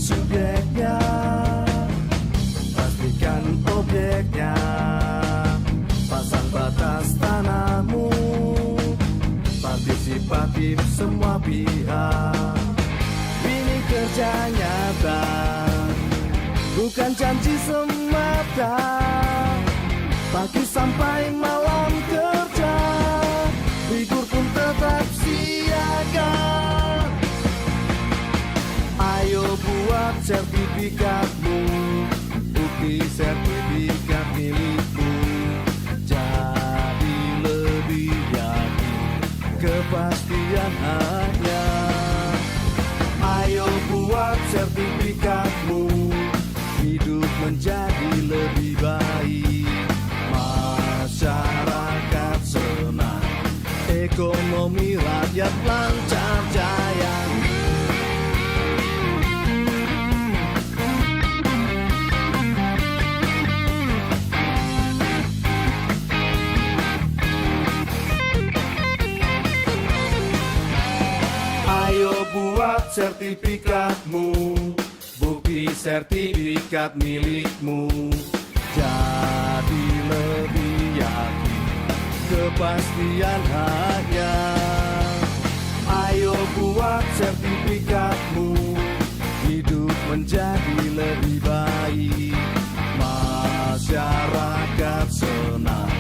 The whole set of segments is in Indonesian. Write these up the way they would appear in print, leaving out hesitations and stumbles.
subjeknya, pastikan objeknya, pasang batas tanahmu, partisipatif semua pihak. Ini kerja nyata, bukan janji semata, pagi sampai malam kerja, libur pun tetap siaga. Ayo buat sertifikatmu, bukti sertifikat milikmu, jadi lebih yakin kepastian hanya. Ayo buat sertifikatmu, hidup menjadi lebih baik, masyarakat senang, ekonomi rakyat lancar jaya. Ayo buat sertifikatmu, bukti sertifikat milikmu, jadi lebih yakin kepastian hanya. Ayo buat sertifikatmu, hidup menjadi lebih baik, masyarakat senang,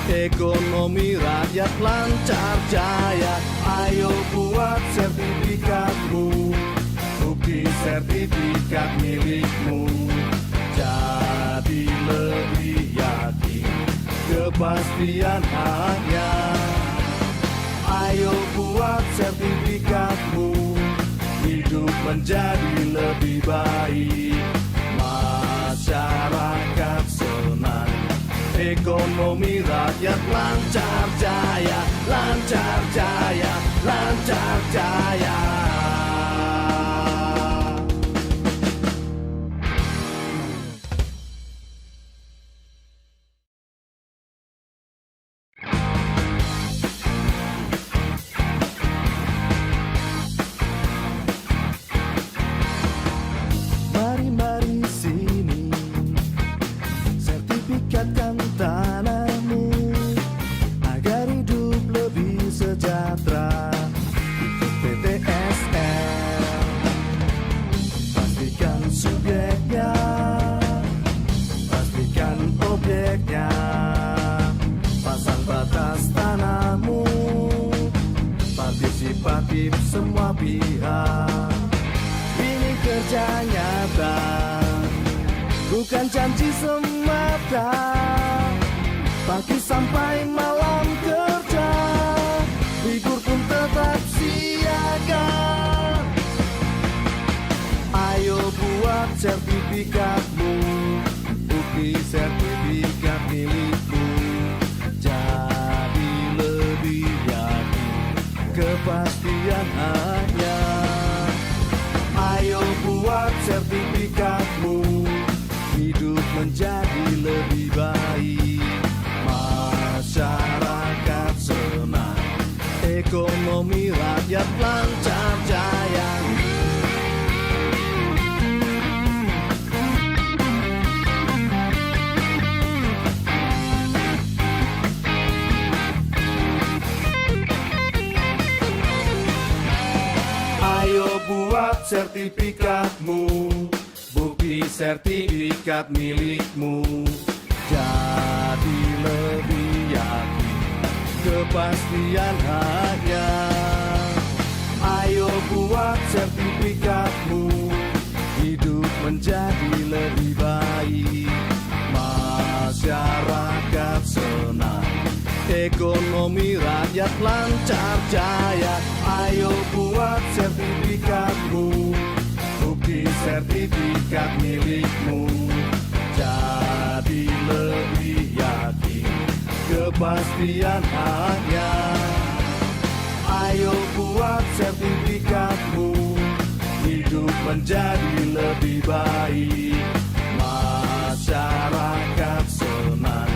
ekonomi rakyat lancar jaya. Ayo buat sertifikatmu, bukti sertifikat milikmu, jadi lebih yakin kepastian hanya. Ayo buat sertifikatmu, hidup menjadi lebih baik, masyarakat senang, ekonomi rakyat lancar jaya, lancar jaya, lancar jaya. Mari-mari sini, sertifikatkan tanahmu, agar hidup lebih sejahtera. Ikut PTSL, pastikan subjeknya, pastikan objeknya, pasang batas tanahmu, partisipatif semua pihak. Ini kerja nyata, bukan janji semata, pagi sampai malam kerja, libur pun tetap siaga. Ayo buat sertifikatmu, bukti sertifikat milikmu, jadi lebih yakin kepastian hanya. Ayo buat sertifikatmu, hidup menjadi lebih baik, masyarakat senang, ekonomi rakyat lancar jaya. Ayo buat sertifikatmu, bukti sertifikat milikmu, jadi lebih yakin kepastian hanya. Ayo buat sertifikatmu, hidup menjadi lebih baik, masyarakat senang, ekonomi rakyat lancar jaya. Ayo buat sertifikatmu, bukti sertifikat milikmu, jadi lebih yakin kepastian hanya. Ayo buat sertifikatmu, hidup menjadi lebih baik, masyarakat senang,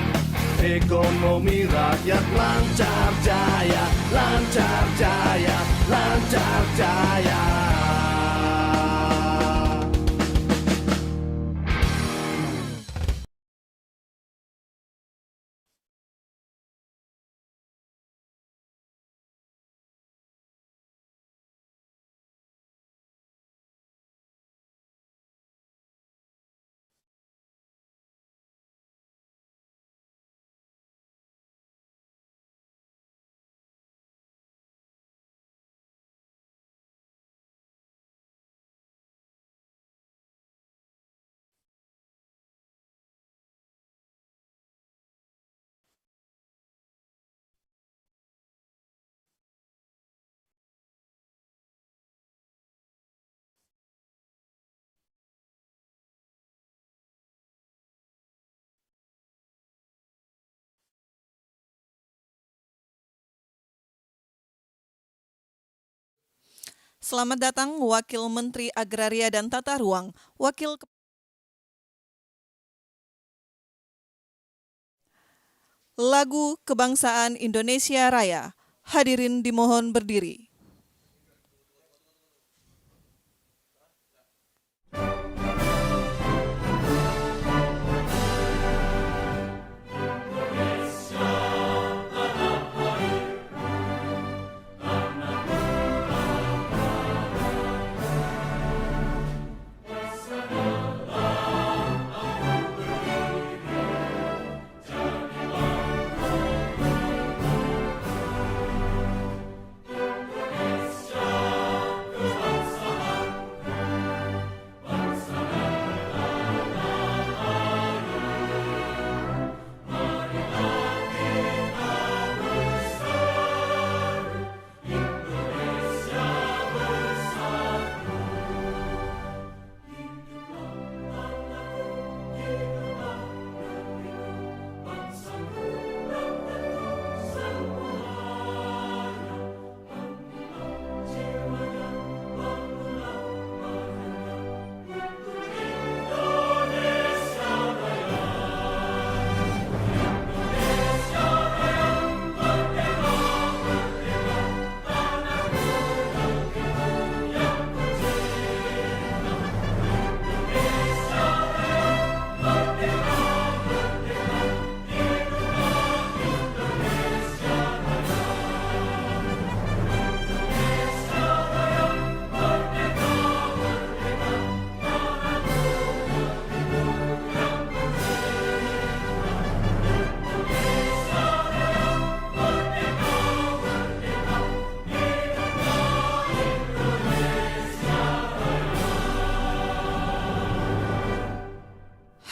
ekonomi rakyat lancar jaya, lancar jaya, lancar jaya. Selamat datang Wakil Menteri Agraria dan Tata Ruang, Lagu Kebangsaan Indonesia Raya. Hadirin dimohon berdiri.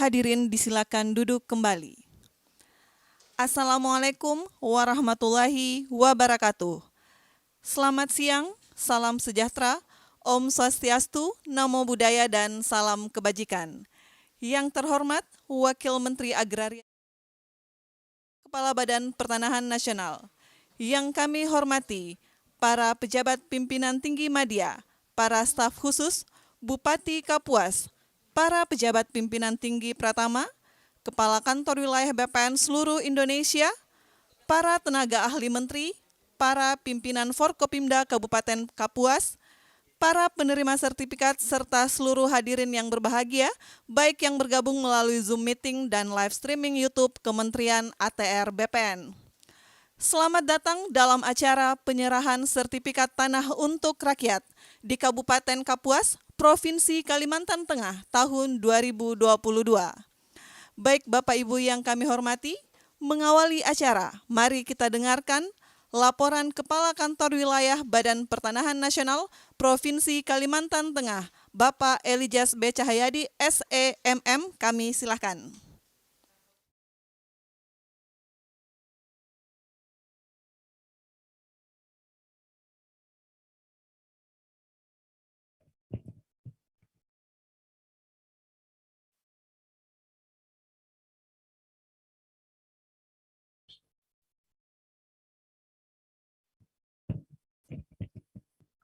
Hadirin disilakan duduk kembali. Assalamualaikum warahmatullahi wabarakatuh. Selamat siang, salam sejahtera, Om Swastiastu, Namo Buddhaya, dan salam kebajikan. Yang terhormat Wakil Menteri Agraria, Kepala Badan Pertanahan Nasional. Yang kami hormati para pejabat pimpinan tinggi media, para staf khusus, Bupati Kapuas, para pejabat pimpinan tinggi Pratama, Kepala Kantor Wilayah BPN seluruh Indonesia, para tenaga ahli menteri, para pimpinan Forkopimda Kabupaten Kapuas, para penerima sertifikat, serta seluruh hadirin yang berbahagia, baik yang bergabung melalui Zoom meeting dan live streaming YouTube Kementerian ATR BPN. Selamat datang dalam acara penyerahan sertifikat tanah untuk rakyat di Kabupaten Kapuas, Provinsi Kalimantan Tengah tahun 2022. Baik Bapak Ibu yang kami hormati, mengawali acara, mari kita dengarkan laporan Kepala Kantor Wilayah Badan Pertanahan Nasional Provinsi Kalimantan Tengah, Bapak Elijaz B. Cahyadi, SEMM, kami silakan.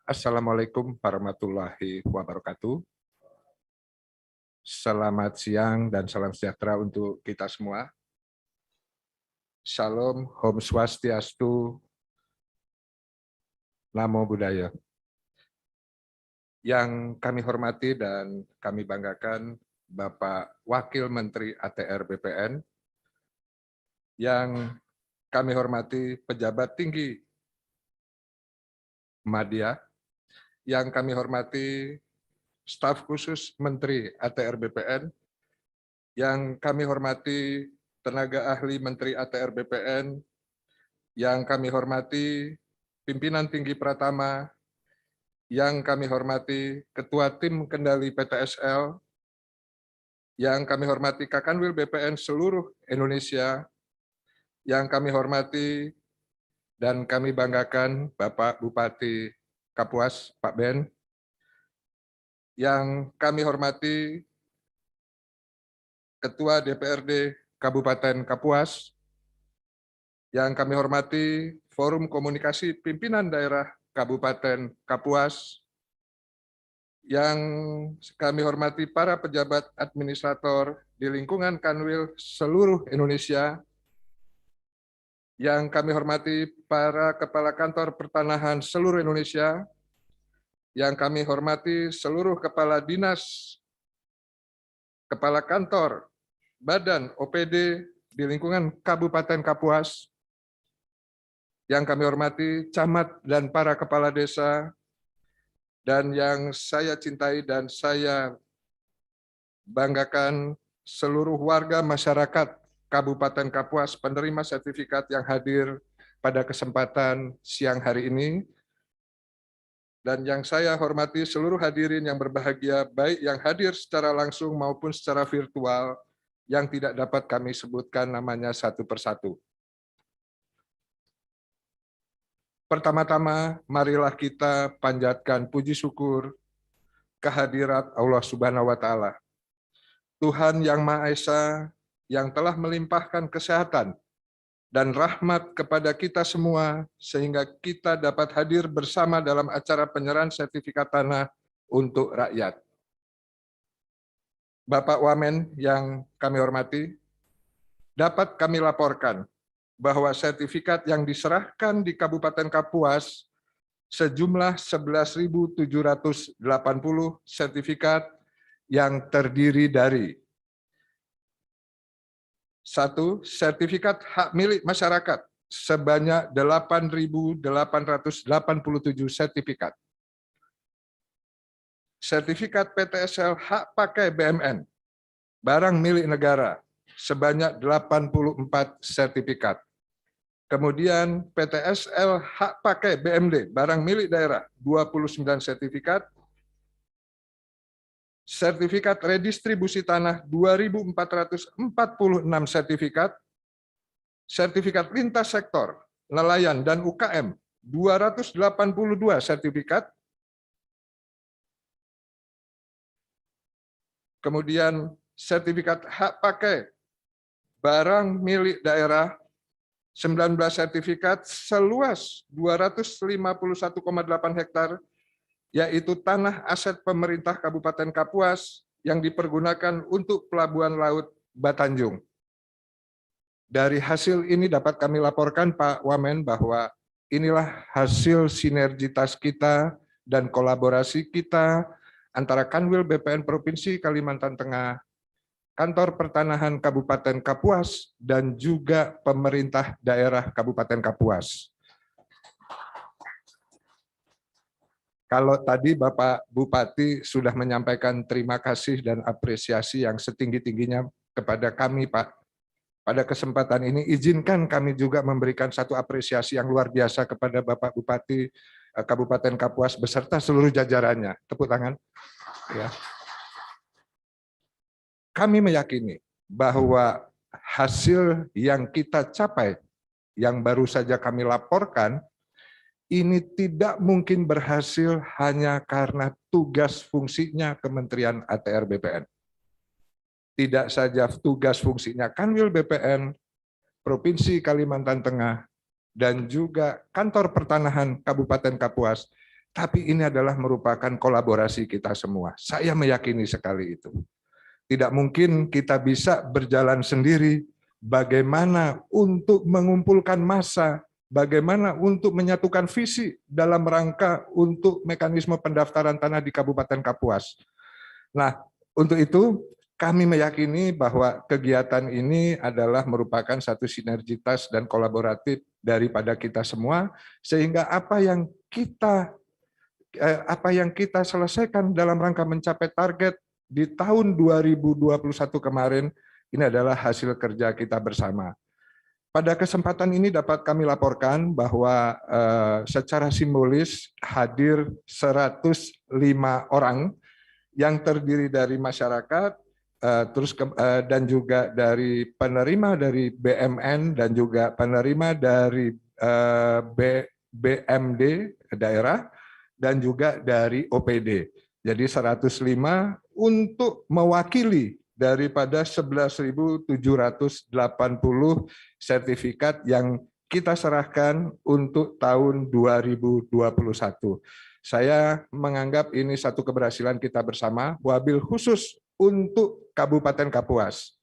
Assalamualaikum warahmatullahi wabarakatuh. Selamat siang dan salam sejahtera untuk kita semua. Salam, Om Swastiastu, Namo Buddhaya. Yang kami hormati dan kami banggakan Bapak Wakil Menteri ATR BPN, yang kami hormati pejabat tinggi media, yang kami hormati staf khusus Menteri ATR BPN, yang kami hormati tenaga ahli Menteri ATR BPN, yang kami hormati pimpinan tinggi Pratama, yang kami hormati Ketua Tim Kendali PTSL, yang kami hormati Kakanwil BPN seluruh Indonesia, yang kami hormati dan kami banggakan Bapak Bupati Kapuas, Pak Ben, yang kami hormati Ketua DPRD Kabupaten Kapuas, yang kami hormati Forum Komunikasi Pimpinan Daerah Kabupaten Kapuas, Yang kami hormati para pejabat administrator di lingkungan Kanwil seluruh Indonesia, yang kami hormati para kepala kantor pertanahan seluruh Indonesia, yang kami hormati seluruh kepala dinas, kepala kantor, badan OPD di lingkungan Kabupaten Kapuas, yang kami hormati camat dan para kepala desa, dan yang saya cintai dan saya banggakan seluruh warga masyarakat Kabupaten Kapuas penerima sertifikat yang hadir pada kesempatan siang hari ini, dan yang saya hormati seluruh hadirin yang berbahagia, baik yang hadir secara langsung maupun secara virtual, yang tidak dapat kami sebutkan namanya satu persatu. Pertama-tama, marilah kita panjatkan puji syukur kehadirat Allah Subhanahu wa Ta'ala, Tuhan yang Maha Esa, yang telah melimpahkan kesehatan dan rahmat kepada kita semua, sehingga kita dapat hadir bersama dalam acara penyerahan sertifikat tanah untuk rakyat. Bapak Wamen yang kami hormati, dapat kami laporkan bahwa sertifikat yang diserahkan di Kabupaten Kapuas sejumlah 11.780 sertifikat yang terdiri dari: 1. Sertifikat hak milik masyarakat sebanyak 8.887 sertifikat. Sertifikat PTSL hak pakai BMN, barang milik negara, sebanyak 84 sertifikat. Kemudian PTSL hak pakai BMD, barang milik daerah, 29 sertifikat. Sertifikat redistribusi tanah 2.446 sertifikat, sertifikat lintas sektor, nelayan dan UKM 282 sertifikat, kemudian sertifikat hak pakai barang milik daerah 19 sertifikat seluas 251,8 hektar, yaitu tanah aset pemerintah Kabupaten Kapuas yang dipergunakan untuk Pelabuhan Laut Batanjung. Dari hasil ini dapat kami laporkan, Pak Wamen, bahwa inilah hasil sinergitas kita dan kolaborasi kita antara Kanwil BPN Provinsi Kalimantan Tengah, Kantor Pertanahan Kabupaten Kapuas, dan juga pemerintah daerah Kabupaten Kapuas. Kalau tadi Bapak Bupati sudah menyampaikan terima kasih dan apresiasi yang setinggi-tingginya kepada kami, Pak. Pada kesempatan ini, izinkan kami juga memberikan satu apresiasi yang luar biasa kepada Bapak Bupati Kabupaten Kapuas beserta seluruh jajarannya. Tepuk tangan. Ya. Kami meyakini bahwa hasil yang kita capai, yang baru saja kami laporkan, ini tidak mungkin berhasil hanya karena tugas fungsinya Kementerian ATR BPN. Tidak saja tugas fungsinya Kanwil BPN Provinsi Kalimantan Tengah dan juga Kantor Pertanahan Kabupaten Kapuas, tapi ini adalah merupakan kolaborasi kita semua. Saya meyakini sekali itu. Tidak mungkin kita bisa berjalan sendiri, bagaimana untuk mengumpulkan massa, bagaimana untuk menyatukan visi dalam rangka untuk mekanisme pendaftaran tanah di Kabupaten Kapuas. Nah, untuk itu kami meyakini bahwa kegiatan ini adalah merupakan satu sinergitas dan kolaboratif daripada kita semua, sehingga apa yang kita selesaikan dalam rangka mencapai target di tahun 2021 kemarin, ini adalah hasil kerja kita bersama. Pada kesempatan ini dapat kami laporkan bahwa secara simbolis hadir 105 orang yang terdiri dari masyarakat, dan juga dari penerima dari BMN dan juga penerima dari BMD daerah dan juga dari OPD. Jadi 105 untuk mewakili daripada 11.780 sertifikat yang kita serahkan untuk tahun 2021. Saya menganggap ini satu keberhasilan kita bersama, wabil khusus untuk Kabupaten Kapuas.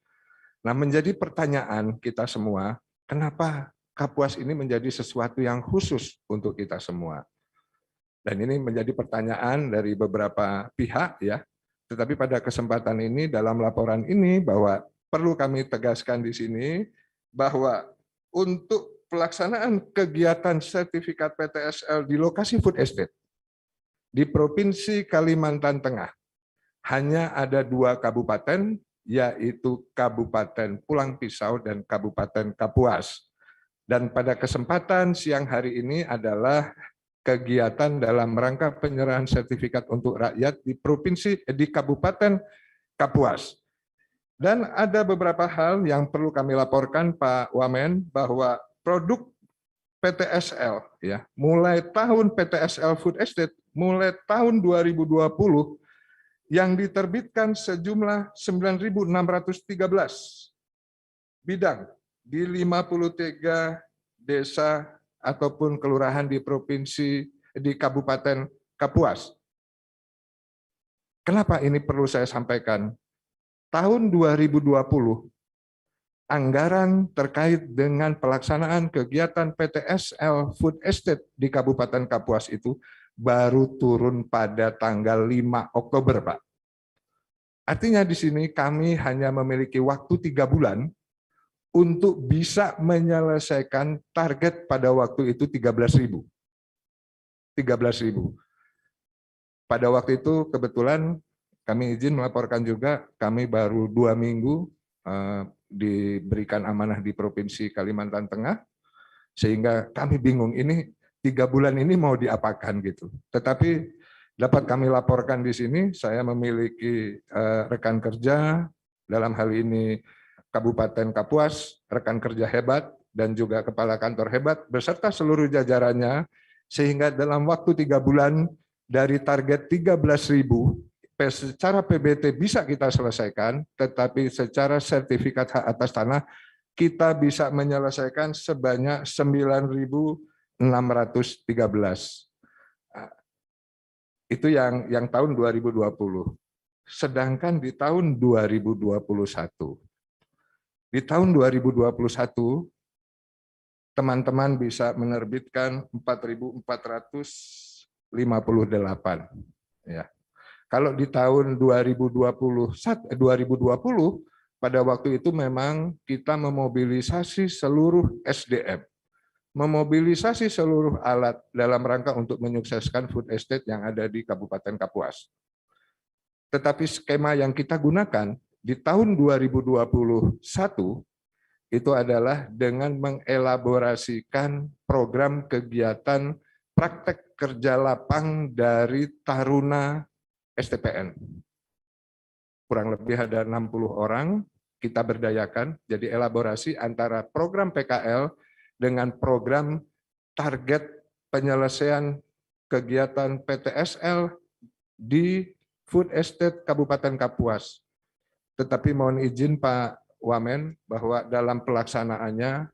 Nah, menjadi pertanyaan kita semua, kenapa Kapuas ini menjadi sesuatu yang khusus untuk kita semua? Dan ini menjadi pertanyaan dari beberapa pihak ya. Tetapi pada kesempatan ini dalam laporan ini bahwa perlu kami tegaskan di sini bahwa untuk pelaksanaan kegiatan sertifikat PTSL di lokasi food estate di Provinsi Kalimantan Tengah hanya ada 2 kabupaten, yaitu Kabupaten Pulang Pisau dan Kabupaten Kapuas. Dan pada kesempatan siang hari ini adalah kegiatan dalam rangka penyerahan sertifikat untuk rakyat di Kabupaten Kapuas. Dan ada beberapa hal yang perlu kami laporkan Pak Wamen, bahwa produk PTSL ya, mulai tahun PTSL Food Estate mulai tahun 2020 yang diterbitkan sejumlah 9.613 bidang di 53 desa ataupun kelurahan di Kabupaten Kapuas. Kenapa ini perlu saya sampaikan? Tahun 2020 anggaran terkait dengan pelaksanaan kegiatan PTSL Food Estate di Kabupaten Kapuas itu baru turun pada tanggal 5 Oktober, Pak. Artinya di sini kami hanya memiliki waktu 3 bulan untuk bisa menyelesaikan target pada waktu itu 13.000. Pada waktu itu kebetulan kami izin melaporkan juga, kami baru 2 minggu diberikan amanah di Provinsi Kalimantan Tengah, sehingga kami bingung ini 3 bulan ini mau diapakan gitu. Tetapi dapat kami laporkan di sini, saya memiliki rekan kerja, dalam hal ini Kabupaten Kapuas, rekan kerja hebat, dan juga kepala kantor hebat, beserta seluruh jajarannya, sehingga dalam waktu 3 bulan dari target 13.000, secara PBT bisa kita selesaikan, tetapi secara sertifikat hak atas tanah kita bisa menyelesaikan sebanyak 9.613. Itu yang tahun 2020. Sedangkan di tahun 2021, teman-teman bisa menerbitkan 4.458. Ya. Kalau di tahun 2020 pada waktu itu memang kita memobilisasi seluruh SDM, memobilisasi seluruh alat dalam rangka untuk menyukseskan food estate yang ada di Kabupaten Kapuas. Tetapi skema yang kita gunakan di tahun 2021 itu adalah dengan mengelaborasikan program kegiatan praktek kerja lapang dari Taruna STPN. Kurang lebih ada 60 orang kita berdayakan, jadi elaborasi antara program PKL dengan program target penyelesaian kegiatan PTSL di Food Estate Kabupaten Kapuas. Tetapi mohon izin Pak Wamen bahwa dalam pelaksanaannya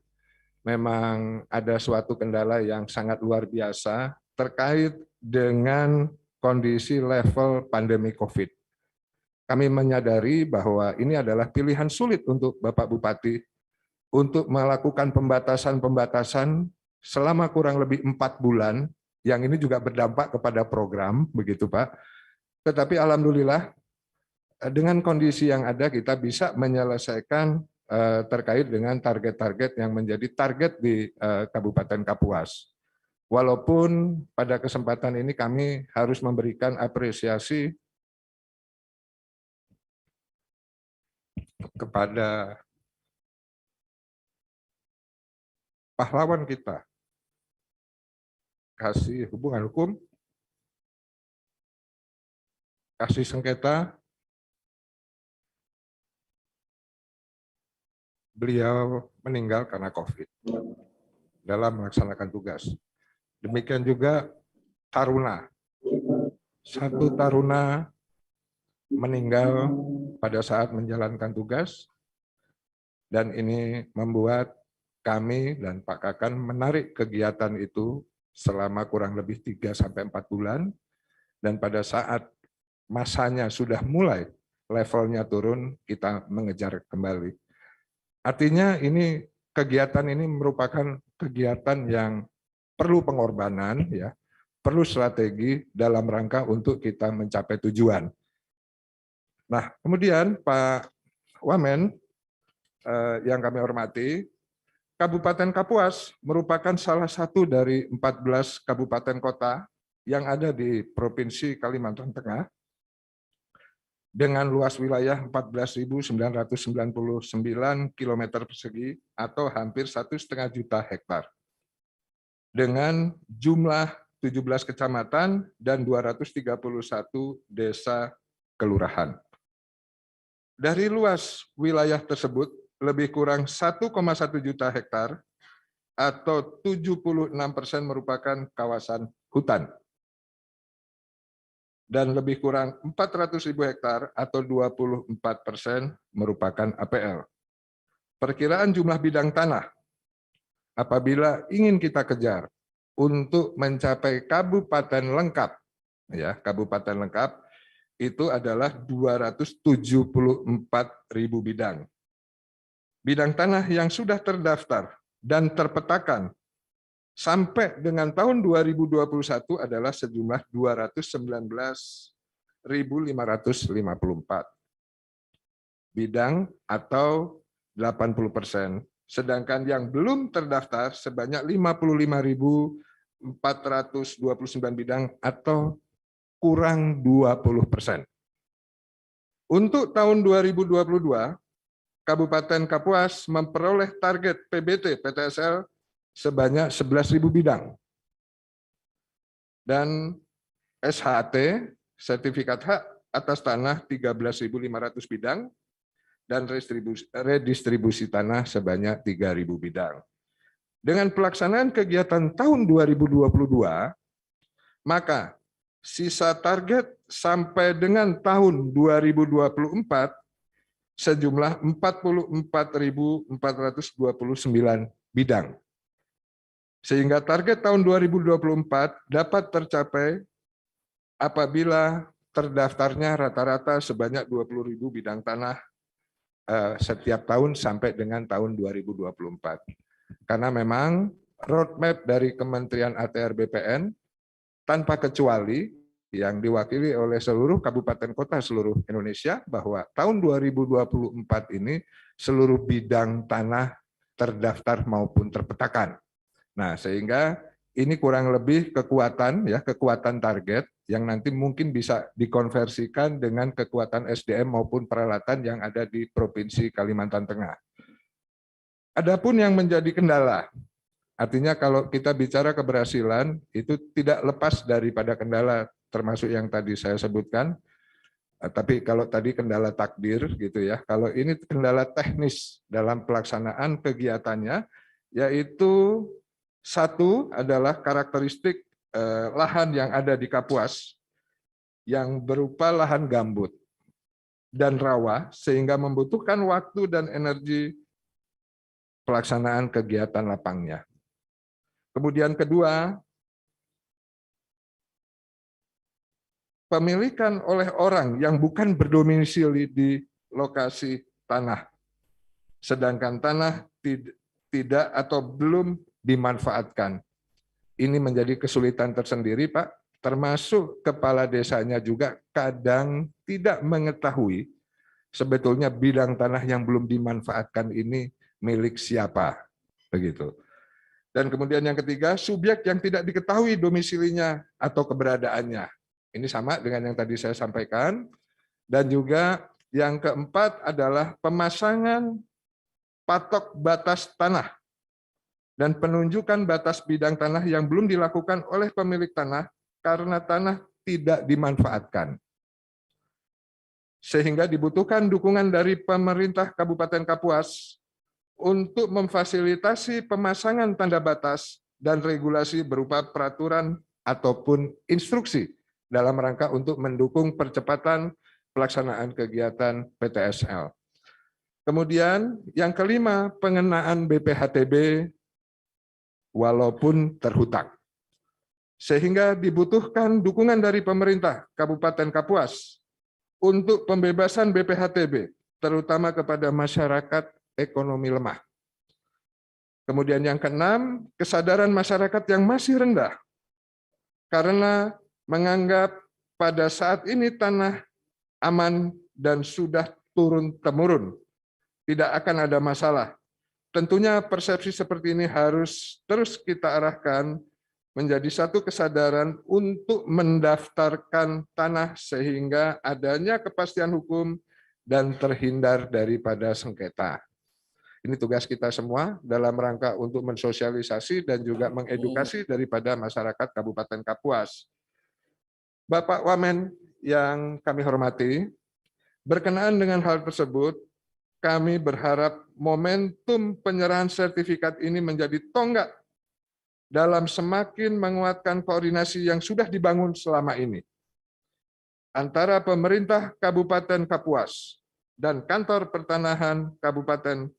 memang ada suatu kendala yang sangat luar biasa terkait dengan kondisi level pandemi COVID. Kami menyadari bahwa ini adalah pilihan sulit untuk Bapak Bupati untuk melakukan pembatasan-pembatasan selama kurang lebih 4 bulan, yang ini juga berdampak kepada program, begitu Pak. Tetapi alhamdulillah dengan kondisi yang ada kita bisa menyelesaikan terkait dengan target-target yang menjadi target di Kabupaten Kapuas. Walaupun pada kesempatan ini kami harus memberikan apresiasi kepada pahlawan kita, kasih hubungan hukum, kasih sengketa, beliau meninggal karena COVID dalam melaksanakan tugas. Demikian juga Taruna. 1 Taruna meninggal pada saat menjalankan tugas, dan ini membuat kami dan Pak Kakan menarik kegiatan itu selama kurang lebih 3-4 bulan, dan pada saat masanya sudah mulai levelnya turun, kita mengejar kembali. Artinya kegiatan ini merupakan kegiatan yang perlu pengorbanan, ya, perlu strategi dalam rangka untuk kita mencapai tujuan. Nah, kemudian Pak Wamen, yang kami hormati, Kabupaten Kapuas merupakan salah satu dari 14 kabupaten kota yang ada di Provinsi Kalimantan Tengah dengan luas wilayah 14.999 km persegi atau hampir 1,5 juta hektar. Dengan jumlah 17 kecamatan dan 231 desa kelurahan. Dari luas wilayah tersebut, lebih kurang 1,1 juta hektar atau 76% merupakan kawasan hutan. Dan lebih kurang 400.000 hektar atau 24% merupakan APL. Perkiraan jumlah bidang tanah apabila ingin kita kejar untuk mencapai kabupaten lengkap, ya, kabupaten lengkap itu adalah 274.000 bidang. Bidang tanah yang sudah terdaftar dan terpetakan sampai dengan tahun 2021 adalah sejumlah 219.554 bidang atau 80%. Sedangkan yang belum terdaftar sebanyak 55.429 bidang atau kurang 20%. Untuk tahun 2022, Kabupaten Kapuas memperoleh target PBT PTSL sebanyak 11.000 bidang. Dan SHT, sertifikat hak atas tanah 13.500 bidang, dan redistribusi tanah sebanyak 3.000 bidang. Dengan pelaksanaan kegiatan tahun 2022, maka sisa target sampai dengan tahun 2024 sejumlah 44.429 bidang. Sehingga target tahun 2024 dapat tercapai apabila terdaftarnya rata-rata sebanyak 20.000 bidang tanah setiap tahun sampai dengan tahun 2024. Karena memang roadmap dari Kementerian ATR BPN tanpa kecuali yang diwakili oleh seluruh kabupaten kota seluruh Indonesia bahwa tahun 2024 ini seluruh bidang tanah terdaftar maupun terpetakan. Nah, sehingga ini kurang lebih kekuatan target yang nanti mungkin bisa dikonversikan dengan kekuatan SDM maupun peralatan yang ada di Provinsi Kalimantan Tengah. Adapun yang menjadi kendala, artinya kalau kita bicara keberhasilan itu tidak lepas daripada kendala termasuk yang tadi saya sebutkan. Tapi kalau tadi kendala takdir gitu ya, kalau ini kendala teknis dalam pelaksanaan kegiatannya, yaitu satu adalah karakteristik lahan yang ada di Kapuas yang berupa lahan gambut dan rawa sehingga membutuhkan waktu dan energi pelaksanaan kegiatan lapangnya. Kemudian kedua, pemilikan oleh orang yang bukan berdomisili di lokasi tanah, sedangkan tanah tidak atau belum dimanfaatkan. Ini menjadi kesulitan tersendiri, Pak, termasuk kepala desanya juga kadang tidak mengetahui sebetulnya bidang tanah yang belum dimanfaatkan ini milik siapa, begitu. Dan kemudian yang ketiga, subjek yang tidak diketahui domisilinya atau keberadaannya. Ini sama dengan yang tadi saya sampaikan. Dan juga yang keempat adalah pemasangan patok batas tanah dan penunjukan batas bidang tanah yang belum dilakukan oleh pemilik tanah karena tanah tidak dimanfaatkan. Sehingga dibutuhkan dukungan dari pemerintah Kabupaten Kapuas untuk memfasilitasi pemasangan tanda batas dan regulasi berupa peraturan ataupun instruksi dalam rangka untuk mendukung percepatan pelaksanaan kegiatan PTSL. Kemudian yang kelima, pengenaan BPHTB walaupun terhutang. sehingga dibutuhkan dukungan dari pemerintah Kabupaten Kapuas untuk pembebasan BPHTB, terutama kepada masyarakat ekonomi lemah. Kemudian yang keenam, kesadaran masyarakat yang masih rendah karena menganggap pada saat ini tanah aman dan sudah turun-temurun, tidak akan ada masalah. Tentunya persepsi seperti ini harus terus kita arahkan menjadi satu kesadaran untuk mendaftarkan tanah sehingga adanya kepastian hukum dan terhindar daripada sengketa. Ini tugas kita semua dalam rangka untuk mensosialisasi dan juga mengedukasi daripada masyarakat Kabupaten Kapuas. Bapak Wamen yang kami hormati, berkenaan dengan hal tersebut, kami berharap momentum penyerahan sertifikat ini menjadi tonggak dalam semakin menguatkan koordinasi yang sudah dibangun selama ini antara pemerintah Kabupaten Kapuas dan Kantor Pertanahan Kabupaten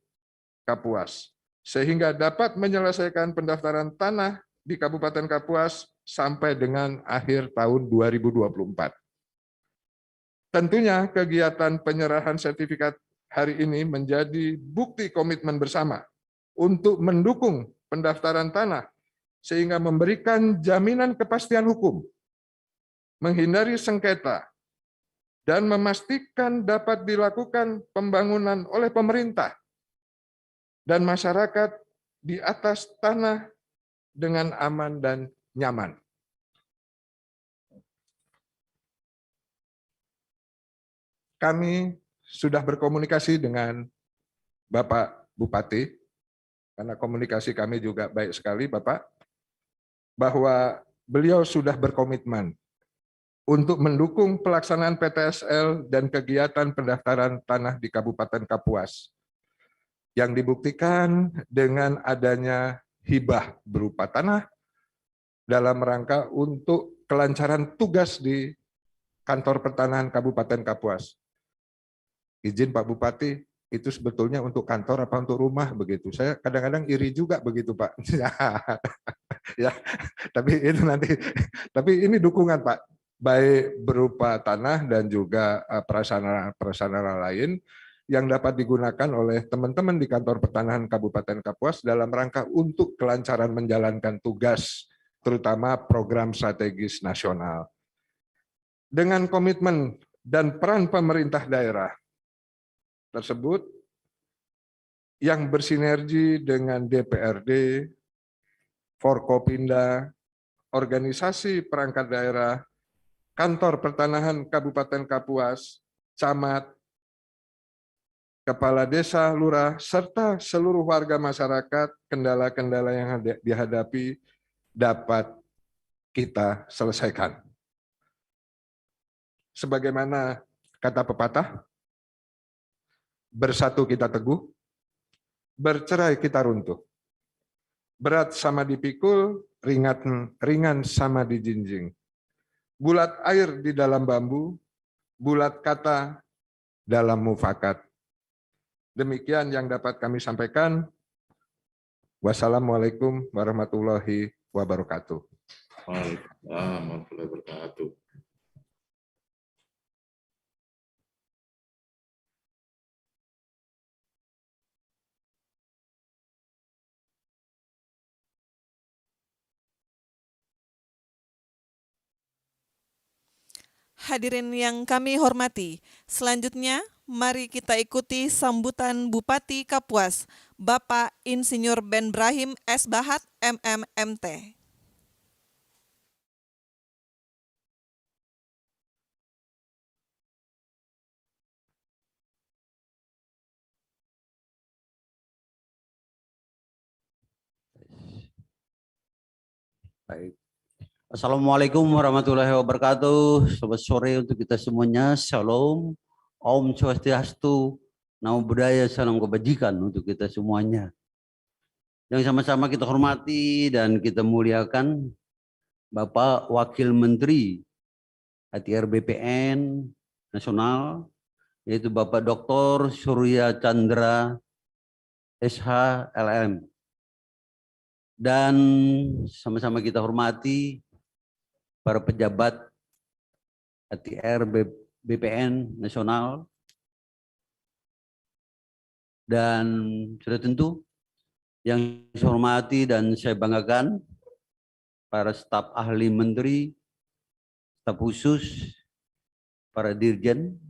Kapuas, sehingga dapat menyelesaikan pendaftaran tanah di Kabupaten Kapuas sampai dengan akhir tahun 2024. Tentunya kegiatan penyerahan sertifikat hari ini menjadi bukti komitmen bersama untuk mendukung pendaftaran tanah sehingga memberikan jaminan kepastian hukum, menghindari sengketa, dan memastikan dapat dilakukan pembangunan oleh pemerintah dan masyarakat di atas tanah dengan aman dan nyaman. Kami sudah berkomunikasi dengan Bapak Bupati, karena komunikasi kami juga baik sekali, Bapak, bahwa beliau sudah berkomitmen untuk mendukung pelaksanaan PTSL dan kegiatan pendaftaran tanah di Kabupaten Kapuas, yang dibuktikan dengan adanya hibah berupa tanah dalam rangka untuk kelancaran tugas di Kantor Pertanahan Kabupaten Kapuas. Izin Pak Bupati, itu sebetulnya untuk kantor apa untuk rumah begitu? Saya kadang-kadang iri juga begitu Pak. Ya, tapi itu nanti. Tapi ini dukungan Pak, baik berupa tanah dan juga prasarana lain yang dapat digunakan oleh teman-teman di Kantor Pertanahan Kabupaten Kapuas dalam rangka untuk kelancaran menjalankan tugas, terutama program strategis nasional. Dengan komitmen dan peran pemerintah daerah tersebut yang bersinergi dengan DPRD, Forkopimda, organisasi perangkat daerah, Kantor Pertanahan Kabupaten Kapuas, camat, kepala desa, lurah, serta seluruh warga masyarakat, kendala-kendala yang dihadapi dapat kita selesaikan. Sebagaimana kata pepatah, bersatu kita teguh, bercerai kita runtuh. Berat sama dipikul, ringan sama dijinjing. Bulat air di dalam bambu, bulat kata dalam mufakat. Demikian yang dapat kami sampaikan. Wassalamualaikum warahmatullahi wabarakatuh. Waalaikumsalam warahmatullahi wabarakatuh. Hadirin yang kami hormati, selanjutnya mari kita ikuti sambutan Bupati Kapuas, Bapak Insinyur Ben Brahim S. Bahat, MMMT. Baik. Assalamualaikum warahmatullahi wabarakatuh. Selamat sore untuk kita semuanya. Shalom, Om Swastiastu, Namo Buddhaya, salam kebajikan untuk kita semuanya. Yang sama-sama kita hormati dan kita muliakan Bapak Wakil Menteri ATR BPN Nasional, yaitu Bapak Dr. Surya Chandra SH LM. Dan sama-sama kita hormati para pejabat ATR BPN nasional, dan sudah tentu yang saya hormati dan saya banggakan para staf ahli menteri, staf khusus, para dirjen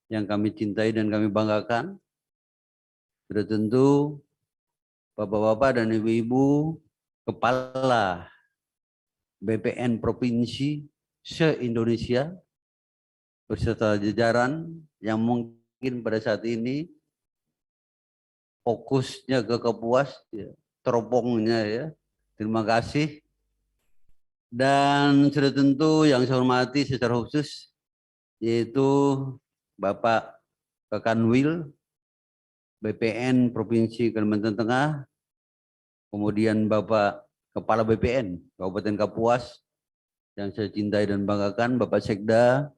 yang kami cintai dan kami banggakan. Sudah tentu bapak-bapak dan ibu-ibu kepala BPN provinsi se-Indonesia beserta jajaran yang mungkin pada saat ini fokusnya ke Kapuas, ya, teropongnya ya. Terima kasih. Dan sudah tentu yang saya hormati secara khusus yaitu Bapak Kakanwil BPN Provinsi Kalimantan Tengah, kemudian Bapak Kepala BPN Kabupaten Kapuas yang saya cintai dan banggakan, Bapak Sekda,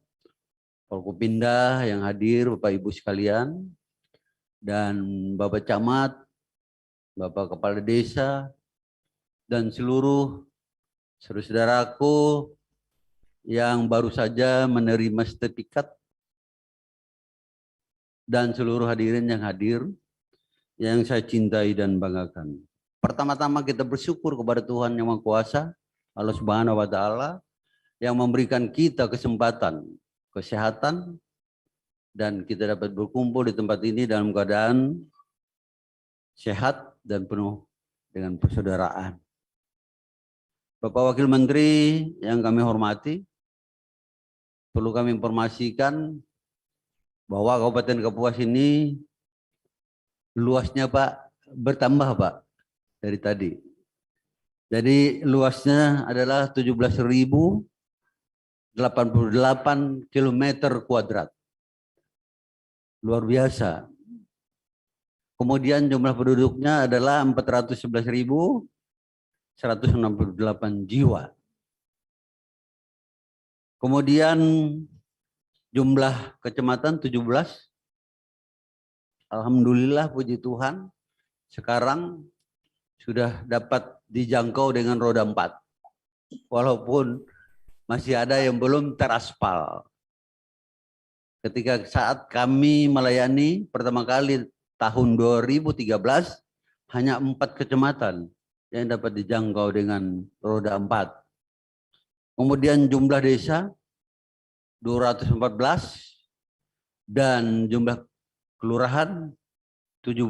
Forkopimda yang hadir, Bapak Ibu sekalian, dan Bapak Camat, Bapak Kepala Desa, dan seluruh saudara-saudaraku yang baru saja menerima sertifikat, dan seluruh hadirin yang hadir, yang saya cintai dan banggakan. Pertama-tama kita bersyukur kepada Tuhan Yang Maha Kuasa, Allah Subhanahu wa Ta'ala, yang memberikan kita kesempatan, kesehatan, dan kita dapat berkumpul di tempat ini dalam keadaan sehat dan penuh dengan persaudaraan. Bapak Wakil Menteri yang kami hormati, perlu kami informasikan bahwa Kabupaten Kapuas ini luasnya Pak bertambah Pak dari tadi. Jadi luasnya adalah 17.088 km². Luar biasa. Kemudian jumlah penduduknya adalah 411.168 jiwa. Kemudian jumlah kecamatan 17. Alhamdulillah, puji Tuhan, sekarang sudah dapat dijangkau dengan roda 4. Walaupun masih ada yang belum teraspal. Ketika saat kami melayani pertama kali tahun 2013, hanya 4 kecamatan yang dapat dijangkau dengan roda 4. Kemudian jumlah desa 214 dan jumlah kelurahan 17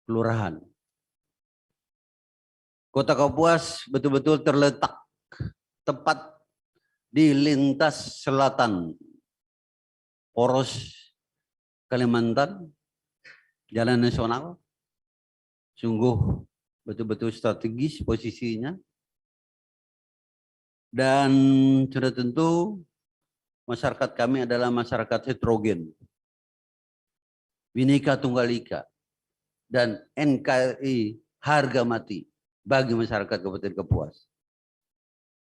kelurahan. Kota Kapuas betul-betul terletak tepat di lintas selatan poros Kalimantan, jalan nasional. Sungguh betul-betul strategis posisinya. Dan sudah tentu masyarakat kami adalah masyarakat heterogen, Bhinneka Tunggal Ika, dan NKRI harga mati bagi masyarakat Kabupaten Kapuas.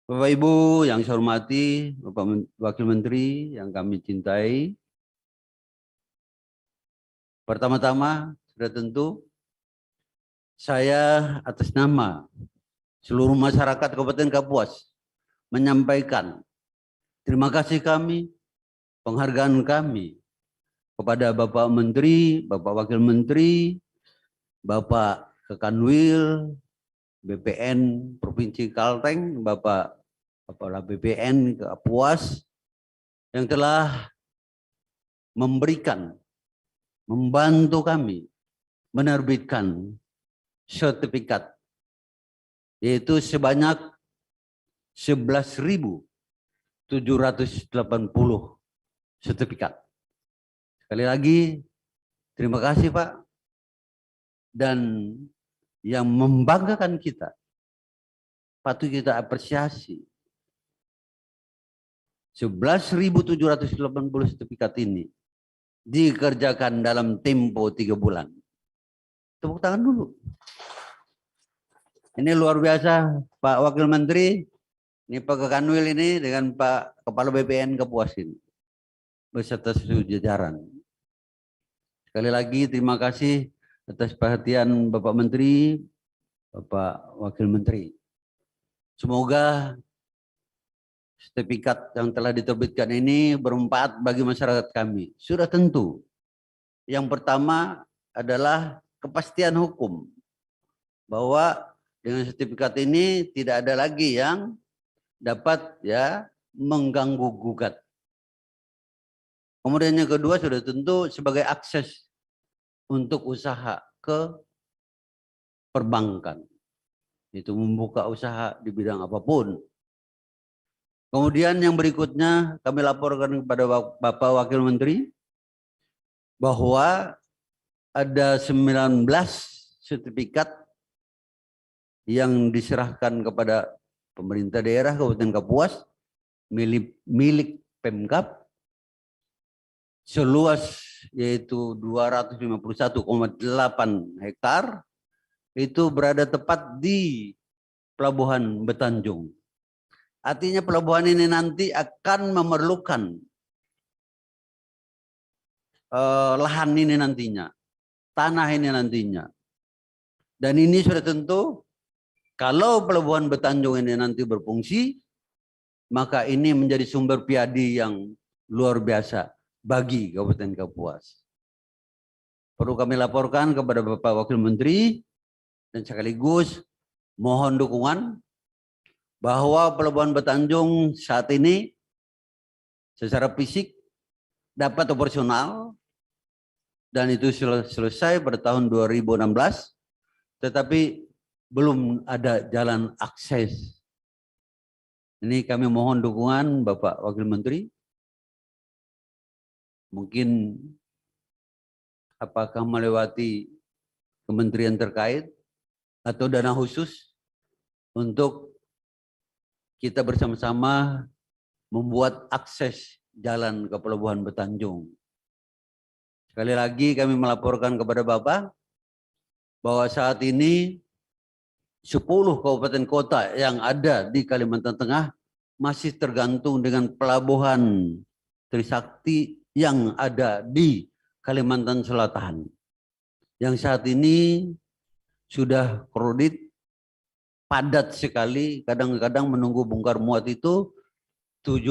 Bapak Ibu yang saya hormati, Bapak Wakil Menteri yang kami cintai, pertama-tama sudah tentu saya atas nama seluruh masyarakat Kabupaten Kapuas menyampaikan terima kasih kami, penghargaan kami kepada Bapak Menteri, Bapak Wakil Menteri, Bapak Kakanwil, BPN Provinsi Kalteng, Bapak Kepala BPN Kapuas yang telah membantu kami menerbitkan sertifikat, yaitu sebanyak 11.780 sertifikat. Sekali lagi, terima kasih Pak. Dan yang membanggakan kita, patut kita apresiasi. 11.780 sertifikat ini dikerjakan dalam tempo 3 bulan. Tepuk tangan dulu. Ini luar biasa Pak Wakil Menteri, ini Pak Kakanwil ini dengan Pak Kepala BPN Kapuas ini, beserta seluruh jajaran. Sekali lagi terima kasih atas perhatian Bapak Menteri, Bapak Wakil Menteri. Semoga sertifikat yang telah diterbitkan ini bermanfaat bagi masyarakat kami. Sudah tentu. Yang pertama adalah kepastian hukum. Bahwa dengan sertifikat ini tidak ada lagi yang dapat mengganggu gugat. Kemudian yang kedua sudah tentu sebagai akses untuk usaha ke perbankan. Itu membuka usaha di bidang apapun. Kemudian yang berikutnya kami laporkan kepada Bapak Wakil Menteri bahwa ada 19 sertifikat yang diserahkan kepada pemerintah daerah Kabupaten Kapuas milik Pemkab seluas yaitu 251,8 hektar itu berada tepat di Pelabuhan Betanjung. Artinya pelabuhan ini nanti akan memerlukan lahan ini nantinya, tanah ini nantinya. Dan ini sudah tentu kalau Pelabuhan Betanjung ini nanti berfungsi, maka ini menjadi sumber piadi yang luar biasa bagi Kabupaten Kapuas. Perlu kami laporkan kepada Bapak Wakil Menteri dan sekaligus mohon dukungan bahwa Pelabuhan Betanjung saat ini secara fisik dapat operasional dan itu selesai pada tahun 2016, tetapi belum ada jalan akses. Ini kami mohon dukungan Bapak Wakil Menteri. Mungkin apakah melewati kementerian terkait atau dana khusus untuk kita bersama-sama membuat akses jalan ke Pelabuhan Betanjung. Sekali lagi kami melaporkan kepada Bapak bahwa saat ini 10 kabupaten kota yang ada di Kalimantan Tengah masih tergantung dengan pelabuhan Trisakti yang ada di Kalimantan Selatan. Yang saat ini sudah kredit padat sekali, kadang-kadang menunggu bongkar muat itu 7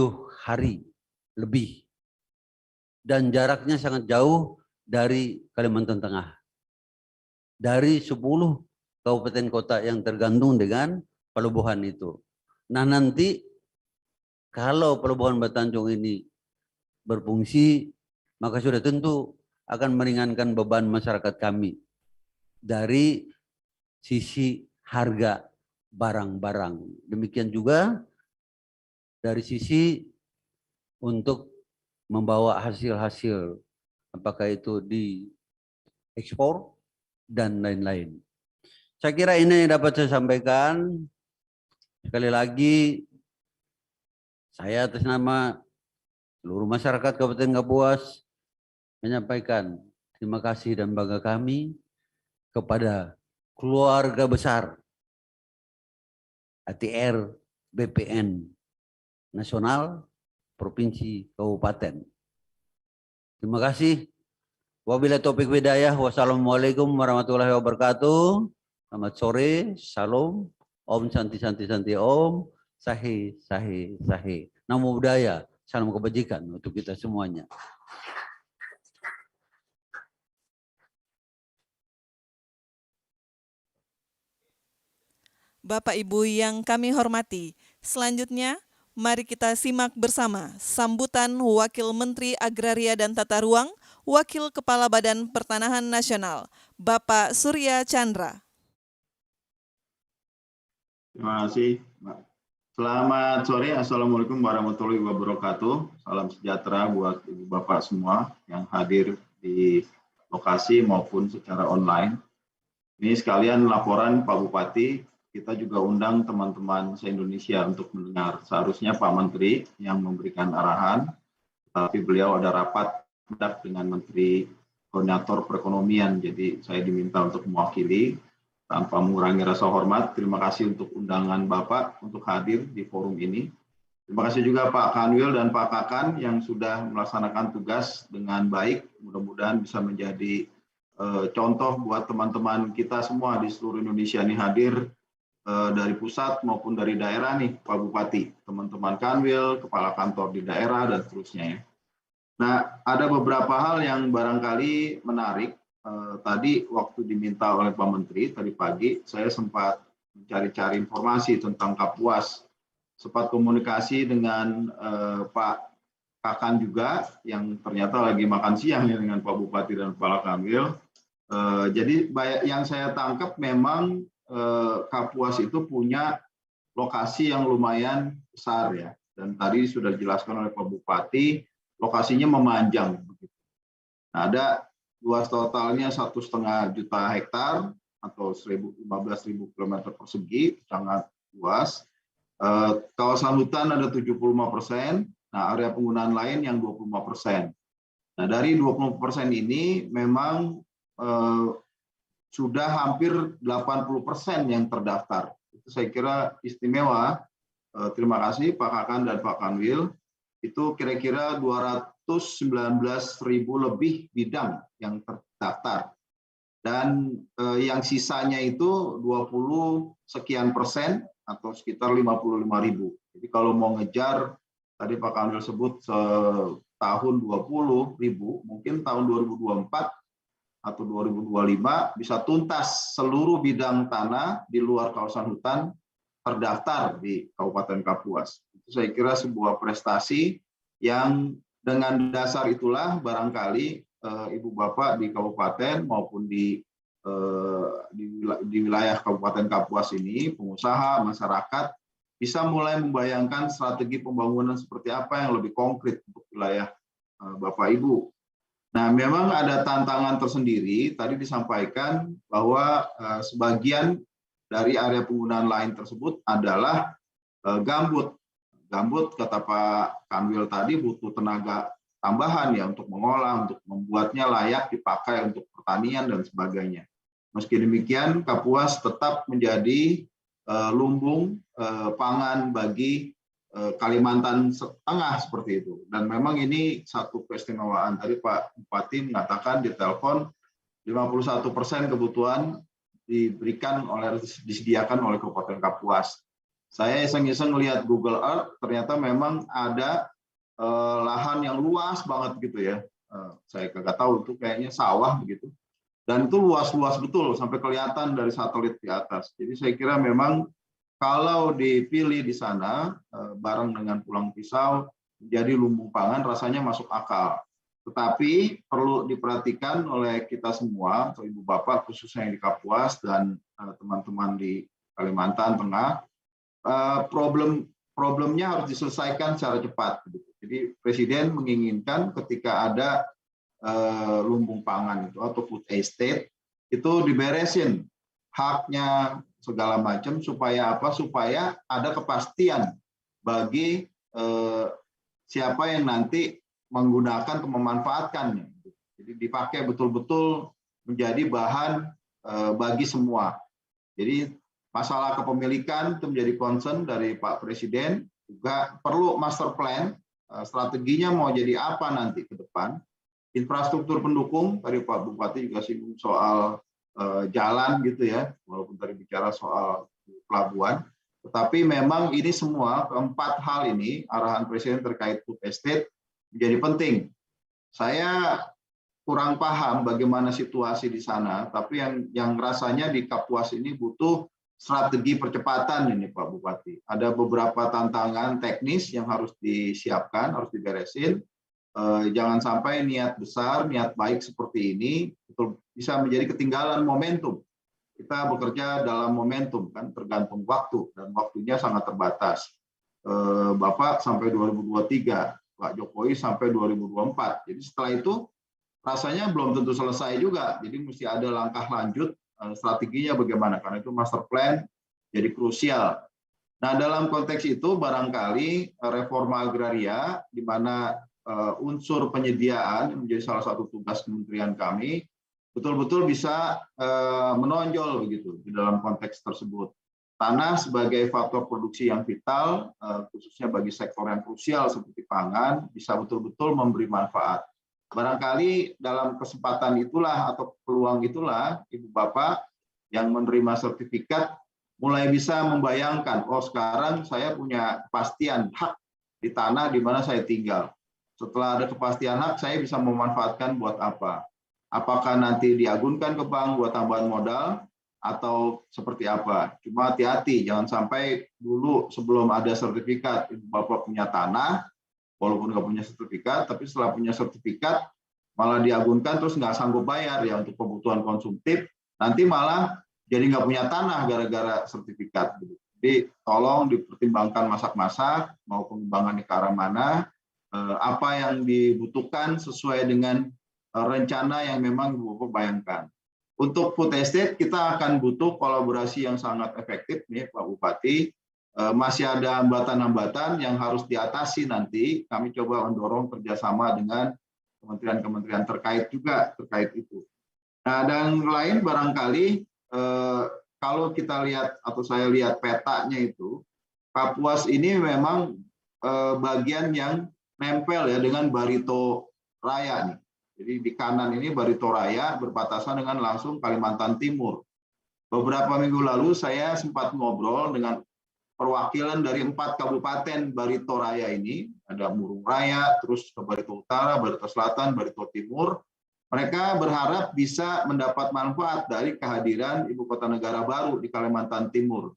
hari lebih. Dan jaraknya sangat jauh dari Kalimantan Tengah. Dari 10 kabupaten kota yang tergantung dengan pelabuhan itu. Nah nanti kalau Pelabuhan Betanjung ini berfungsi, maka sudah tentu akan meringankan beban masyarakat kami. Dari sisi harga barang-barang. Demikian juga dari sisi untuk membawa hasil-hasil, apakah itu di ekspor dan lain-lain. Saya kira ini yang dapat saya sampaikan. Sekali lagi, saya atas nama seluruh masyarakat Kabupaten Kapuas menyampaikan terima kasih dan bangga kami kepada keluarga besar ATR BPN Nasional Provinsi Kabupaten. Terima kasih. Wabillahi taufiq hidayah. Wassalamualaikum warahmatullahi wabarakatuh. Selamat sore. Salam. Om Santi Santi Santi Om. Sahi Sahi Sahi. Namo Buddhaya. Salam kebajikan untuk kita semuanya. Bapak Ibu yang kami hormati, selanjutnya mari kita simak bersama sambutan Wakil Menteri Agraria dan Tata Ruang, Wakil Kepala Badan Pertanahan Nasional, Bapak Surya Chandra. Terima kasih, Mbak. Selamat sore, Assalamualaikum warahmatullahi wabarakatuh. Salam sejahtera buat Ibu Bapak semua yang hadir di lokasi maupun secara online. Ini sekalian laporan Pak Bupati, kita juga undang teman-teman se-Indonesia untuk mendengar. Seharusnya Pak Menteri yang memberikan arahan, tapi beliau ada rapat dengan Menteri Koordinator Perekonomian, jadi saya diminta untuk mewakili. Tanpa mengurangi rasa hormat, terima kasih untuk undangan Bapak untuk hadir di forum ini. Terima kasih juga Pak Kanwil dan Pak Kakan yang sudah melaksanakan tugas dengan baik. Mudah-mudahan bisa menjadi contoh buat teman-teman kita semua di seluruh Indonesia ini hadir dari pusat maupun dari daerah nih Pak Bupati, teman-teman Kanwil, kepala kantor di daerah dan seterusnya ya. Nah, ada beberapa hal yang barangkali menarik. Tadi waktu diminta oleh Pak Menteri tadi pagi, saya sempat mencari-cari informasi tentang Kapuas, sempat komunikasi dengan Pak Kakan juga yang ternyata lagi makan siang ya dengan Pak Bupati dan Kepala Kanwil. Jadi yang saya tangkap memang Kapuas itu punya lokasi yang lumayan besar ya, dan tadi sudah dijelaskan oleh Pak Bupati, lokasinya memanjang. Nah, ada luas totalnya 1,5 juta hektar atau 15.000 km persegi, sangat luas. Kawasan hutan ada 75%, nah area penggunaan lain yang 25%. Nah, dari 20% ini memang sudah hampir 80% yang terdaftar. Itu saya kira istimewa. Terima kasih Pak Kakan dan Pak Kanwil. Itu kira-kira 219.000 lebih bidang yang terdaftar. Dan yang sisanya itu 20 sekian persen atau sekitar 55.000. Jadi kalau mau ngejar, tadi Pak Kanwil sebut tahun 20.000, mungkin tahun 2024 atau 2025 bisa tuntas seluruh bidang tanah di luar kawasan hutan terdaftar di Kabupaten Kapuas. Itu saya kira sebuah prestasi yang dengan dasar itulah barangkali Ibu Bapak di kabupaten maupun di wilayah Kabupaten Kapuas ini, pengusaha, masyarakat bisa mulai membayangkan strategi pembangunan seperti apa yang lebih konkret untuk wilayah Bapak Ibu. Nah, memang ada tantangan tersendiri. Tadi disampaikan bahwa sebagian dari area penggunaan lain tersebut adalah gambut. Gambut, kata Pak Kanwil tadi, butuh tenaga tambahan ya untuk mengolah, untuk membuatnya layak dipakai untuk pertanian dan sebagainya. Meski demikian, Kapuas tetap menjadi lumbung pangan bagi Kalimantan Tengah seperti itu. Dan memang ini satu keistimewaan. Tadi Pak Bupati mengatakan di telepon 51% kebutuhan disediakan oleh Kabupaten Kapuas. Saya iseng-iseng lihat Google Earth, ternyata memang ada lahan yang luas banget gitu ya. Saya nggak tahu itu kayaknya sawah begitu. Dan itu luas-luas betul sampai kelihatan dari satelit di atas. Jadi saya kira memang kalau dipilih di sana bareng dengan Pulang Pisau menjadi lumbung pangan rasanya masuk akal. Tetapi perlu diperhatikan oleh kita semua, atau Ibu Bapak khususnya yang di Kapuas dan teman-teman di Kalimantan Tengah, problemnya harus diselesaikan secara cepat. Jadi Presiden menginginkan ketika ada lumbung pangan itu atau food estate itu diberesin haknya segala macam supaya apa? Supaya ada kepastian bagi siapa yang nanti menggunakan atau memanfaatkannya. Jadi dipakai betul-betul menjadi bahan bagi semua. Jadi masalah kepemilikan itu menjadi concern dari Pak Presiden, juga perlu master plan, strateginya mau jadi apa nanti ke depan. Infrastruktur pendukung, tadi Pak Bupati juga singgung soal jalan gitu ya, walaupun tadi bicara soal pelabuhan. Tetapi memang ini semua, keempat hal ini, arahan Presiden terkait food estate menjadi penting. Saya kurang paham bagaimana situasi di sana, tapi yang rasanya di Kapuas ini butuh strategi percepatan ini Pak Bupati. Ada beberapa tantangan teknis yang harus disiapkan, harus diberesin. Jangan sampai niat besar, niat baik seperti ini betul bisa menjadi ketinggalan momentum. Kita bekerja dalam momentum kan, tergantung waktu dan waktunya sangat terbatas. Bapak sampai 2023, Pak Jokowi sampai 2024. Jadi setelah itu rasanya belum tentu selesai juga. Jadi mesti ada langkah lanjut strateginya bagaimana, karena itu master plan jadi krusial. Nah, dalam konteks itu barangkali reforma agraria di mana unsur penyediaan menjadi salah satu tugas kementerian kami betul-betul bisa menonjol begitu di dalam konteks tersebut. Tanah sebagai faktor produksi yang vital, khususnya bagi sektor yang krusial seperti pangan, bisa betul-betul memberi manfaat. Barangkali dalam kesempatan itulah atau peluang itulah Ibu Bapak yang menerima sertifikat mulai bisa membayangkan, oh sekarang saya punya kepastian hak di tanah di mana saya tinggal. Setelah ada kepastian hak, saya bisa memanfaatkan buat apa? Apakah nanti diagunkan ke bank buat tambahan modal atau seperti apa? Cuma hati-hati, jangan sampai dulu sebelum ada sertifikat, Ibu Bapak punya tanah, walaupun nggak punya sertifikat, tapi setelah punya sertifikat malah diagunkan terus nggak sanggup bayar ya untuk kebutuhan konsumtif, nanti malah jadi nggak punya tanah gara-gara sertifikat. Jadi tolong dipertimbangkan masak-masak, mau pengembangannya ke arah mana, apa yang dibutuhkan sesuai dengan rencana yang memang Ibu Bapak bayangkan. Untuk food estate kita akan butuh kolaborasi yang sangat efektif nih Pak Bupati. Masih ada hambatan-hambatan yang harus diatasi nanti. Kami coba mendorong kerjasama dengan kementerian-kementerian terkait juga terkait itu. Nah, dan lain barangkali kalau kita lihat atau saya lihat petanya itu, Kapuas ini memang bagian yang nempel ya dengan Barito Raya nih. Jadi di kanan ini Barito Raya berbatasan dengan langsung Kalimantan Timur. Beberapa minggu lalu saya sempat ngobrol dengan perwakilan dari 4 kabupaten Barito Raya ini, ada Murung Raya, terus ke Barito Utara, Barito Selatan, Barito Timur. Mereka berharap bisa mendapat manfaat dari kehadiran Ibu Kota Negara baru di Kalimantan Timur.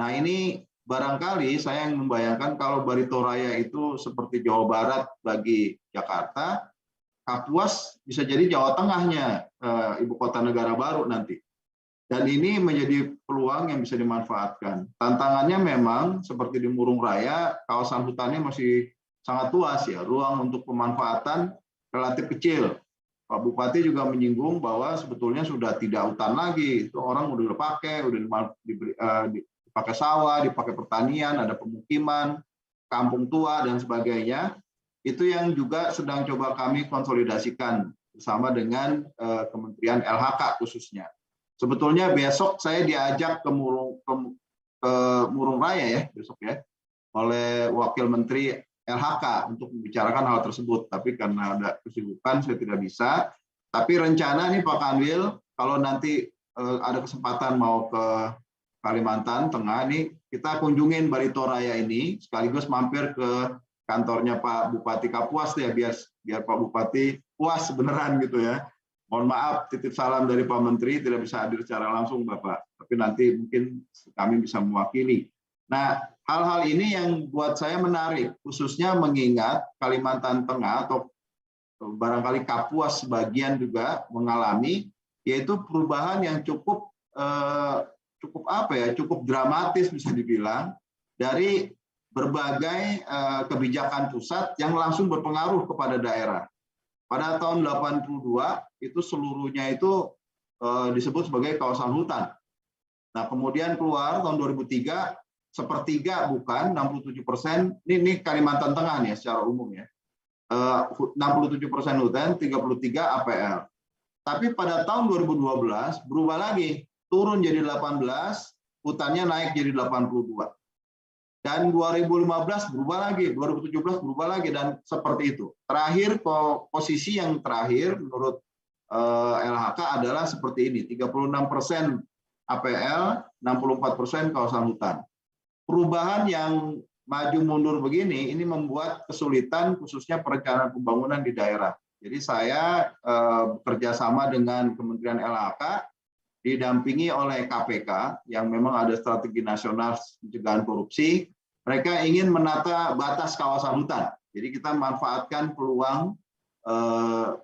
Nah ini barangkali saya yang membayangkan kalau Barito Raya itu seperti Jawa Barat bagi Jakarta, Kapuas bisa jadi Jawa Tengahnya Ibu Kota Negara baru nanti. Dan ini menjadi peluang yang bisa dimanfaatkan. Tantangannya memang seperti di Murung Raya, kawasan hutannya masih sangat luas ya, ruang untuk pemanfaatan relatif kecil. Pak Bupati juga menyinggung bahwa sebetulnya sudah tidak hutan lagi, itu orang udah pakai, udah dipakai sawah, dipakai pertanian, ada pemukiman, kampung tua dan sebagainya. Itu yang juga sedang coba kami konsolidasikan bersama dengan Kementerian LHK khususnya. Sebetulnya besok saya diajak ke Murung Raya ya besok ya oleh Wakil Menteri LHK untuk membicarakan hal tersebut. Tapi karena ada kesibukan saya tidak bisa. Tapi rencana nih Pak Kanwil, kalau nanti ada kesempatan mau ke Kalimantan Tengah nih, kita kunjungin Barito Raya ini sekaligus mampir ke kantornya Pak Bupati Kapuas ya biar Pak Bupati puas beneran gitu ya. Mohon maaf, titip salam dari Pak Menteri, tidak bisa hadir secara langsung Bapak, tapi nanti mungkin kami bisa mewakili. Nah, hal-hal ini yang buat saya menarik, khususnya mengingat Kalimantan Tengah atau barangkali Kapuas sebagian juga mengalami, yaitu perubahan yang cukup dramatis bisa dibilang, dari berbagai kebijakan pusat yang langsung berpengaruh kepada daerah. Pada tahun 82 itu seluruhnya itu disebut sebagai kawasan hutan. Nah kemudian keluar tahun 2003 sepertiga bukan 67%. Ini Kalimantan Tengah nih secara umum ya. 67% hutan, 33 APL. Tapi pada tahun 2012 berubah lagi, turun jadi 18, hutannya naik jadi 82. Dan 2015 berubah lagi, 2017 berubah lagi, dan seperti itu. Terakhir, posisi yang terakhir menurut LHK adalah seperti ini, 36% APL, 64% kawasan hutan. Perubahan yang maju mundur begini, ini membuat kesulitan khususnya perencanaan pembangunan di daerah. Jadi saya bekerja sama dengan Kementerian LHK, didampingi oleh KPK, yang memang ada strategi nasional pencegahan korupsi. Mereka ingin menata batas kawasan hutan. Jadi kita manfaatkan peluang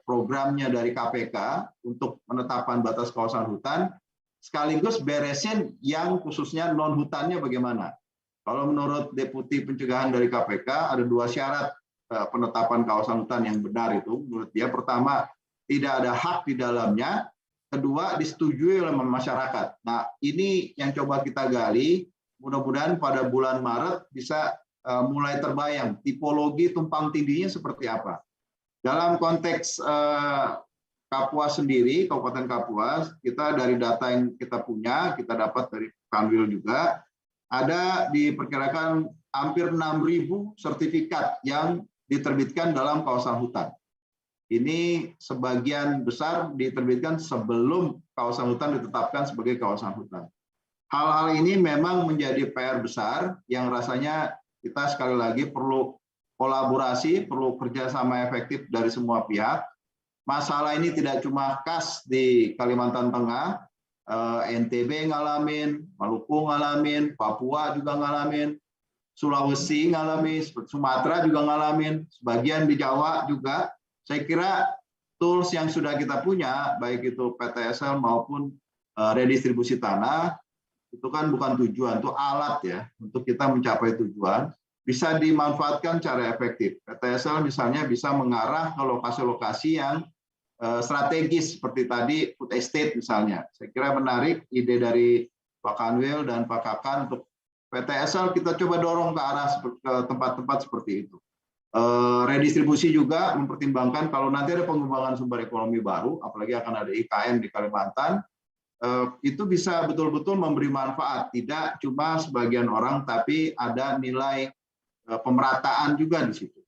programnya dari KPK untuk penetapan batas kawasan hutan, sekaligus beresin yang khususnya non-hutannya bagaimana. Kalau menurut Deputi Pencegahan dari KPK, ada 2 syarat penetapan kawasan hutan yang benar itu. Menurut dia, pertama, tidak ada hak di dalamnya. Kedua, disetujui oleh masyarakat. Nah, ini yang coba kita gali. Mudah-mudahan pada bulan Maret bisa mulai terbayang tipologi tumpang tindihnya seperti apa. Dalam konteks Kapuas sendiri, Kabupaten Kapuas, kita dari data yang kita punya, kita dapat dari Kanwil juga, ada diperkirakan hampir 6.000 sertifikat yang diterbitkan dalam kawasan hutan. Ini sebagian besar diterbitkan sebelum kawasan hutan ditetapkan sebagai kawasan hutan. hal-hal ini memang menjadi PR besar yang rasanya kita sekali lagi perlu kolaborasi, perlu kerjasama efektif dari semua pihak. Masalah ini tidak cuma khas di Kalimantan Tengah, NTB ngalamin, Maluku ngalamin, Papua juga ngalamin, Sulawesi ngalamin, Sumatera juga ngalamin, sebagian di Jawa juga. Saya kira tools yang sudah kita punya, baik itu PTSL maupun redistribusi tanah, itu kan bukan tujuan, itu alat ya untuk kita mencapai tujuan, bisa dimanfaatkan secara efektif. PTSL misalnya bisa mengarah ke lokasi-lokasi yang strategis seperti tadi food estate misalnya. Saya kira menarik ide dari Pak Kanwil dan Pak Kakan untuk PTSL kita coba dorong ke arah ke tempat-tempat seperti itu. Redistribusi juga mempertimbangkan kalau nanti ada pengembangan sumber ekonomi baru, apalagi akan ada IKN di Kalimantan, itu bisa betul-betul memberi manfaat, tidak cuma sebagian orang, tapi ada nilai pemerataan juga di situ.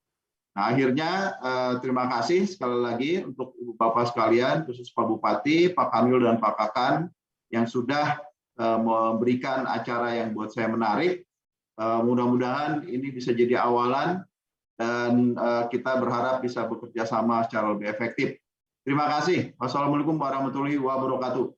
Nah, akhirnya terima kasih sekali lagi untuk Ibu Bapak sekalian, khusus Pak Bupati, Pak Kamil dan Pak Kakan yang sudah memberikan acara yang buat saya menarik. Mudah-mudahan ini bisa jadi awalan dan kita berharap bisa bekerja sama secara lebih efektif. Terima kasih. Wassalamualaikum warahmatullahi wabarakatuh.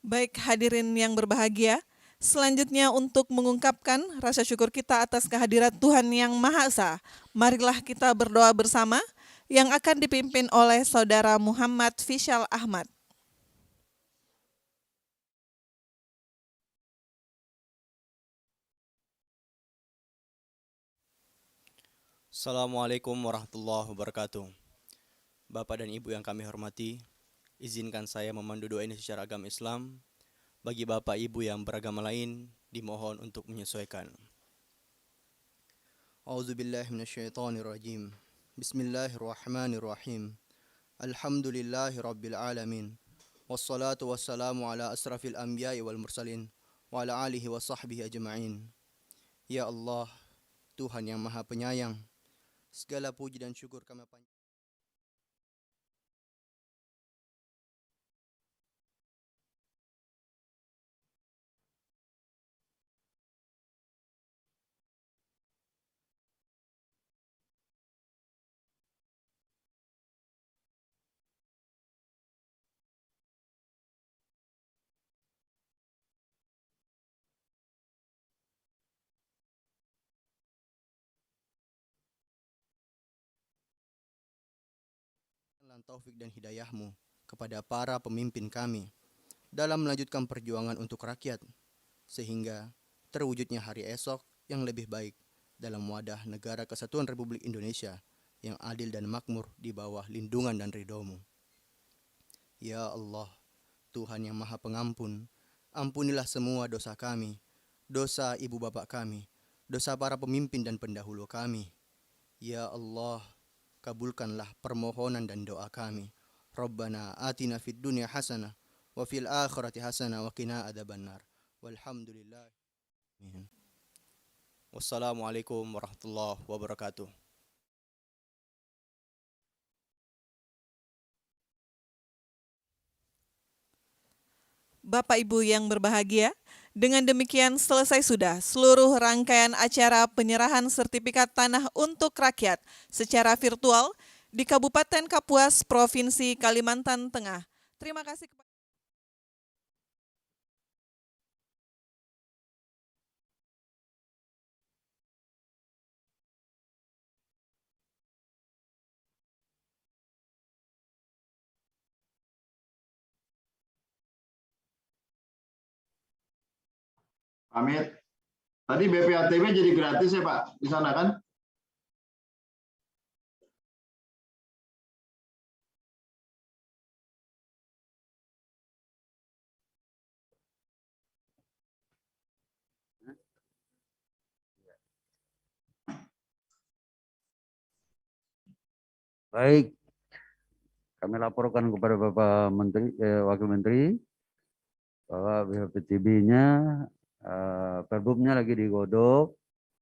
Baik hadirin yang berbahagia, selanjutnya untuk mengungkapkan rasa syukur kita atas kehadirat Tuhan Yang Maha Esa, marilah kita berdoa bersama yang akan dipimpin oleh Saudara Muhammad Fishal Ahmad. Assalamualaikum warahmatullahi wabarakatuh. Bapak dan Ibu yang kami hormati, izinkan saya memandu doa ini secara agama Islam. Bagi Bapak Ibu yang beragama lain, dimohon untuk menyesuaikan. A'udzubillahi minasyaitonirrajim. Bismillahirrahmanirrahim. Alhamdulillahi rabbil alamin. Wassalatu wassalamu ala asrafil anbiya'i wal mursalin wa ala alihi wa sahbihi ajma'in. Ya Allah, Tuhan yang Maha Penyayang, segala puji dan syukur kami panjatkan. Taufik dan hidayahmu kepada para pemimpin kami dalam melanjutkan perjuangan untuk rakyat, sehingga terwujudnya hari esok yang lebih baik dalam wadah negara kesatuan Republik Indonesia yang adil dan makmur di bawah lindungan dan ridho-Mu. Ya Allah, Tuhan yang Maha Pengampun, ampunilah semua dosa kami, dosa ibu bapak kami, dosa para pemimpin dan pendahulu kami. Ya Allah, kabulkanlah permohonan dan doa kami. Rabbana atina fid dunya hasanah wa fil akhirati hasanah wa qina adzabannar. Walhamdulillah. Wassalamualaikum warahmatullahi wabarakatuh. Bapak Ibu yang berbahagia, dengan demikian selesai sudah seluruh rangkaian acara penyerahan sertifikat tanah untuk rakyat secara virtual di Kabupaten Kapuas, Provinsi Kalimantan Tengah. Terima kasih kepada Pamit. Tadi BPATB jadi gratis ya Pak di sana kan? Baik, kami laporkan kepada Bapak Menteri, Wakil Menteri bahwa BPTB-nya, perbumnya lagi digodok,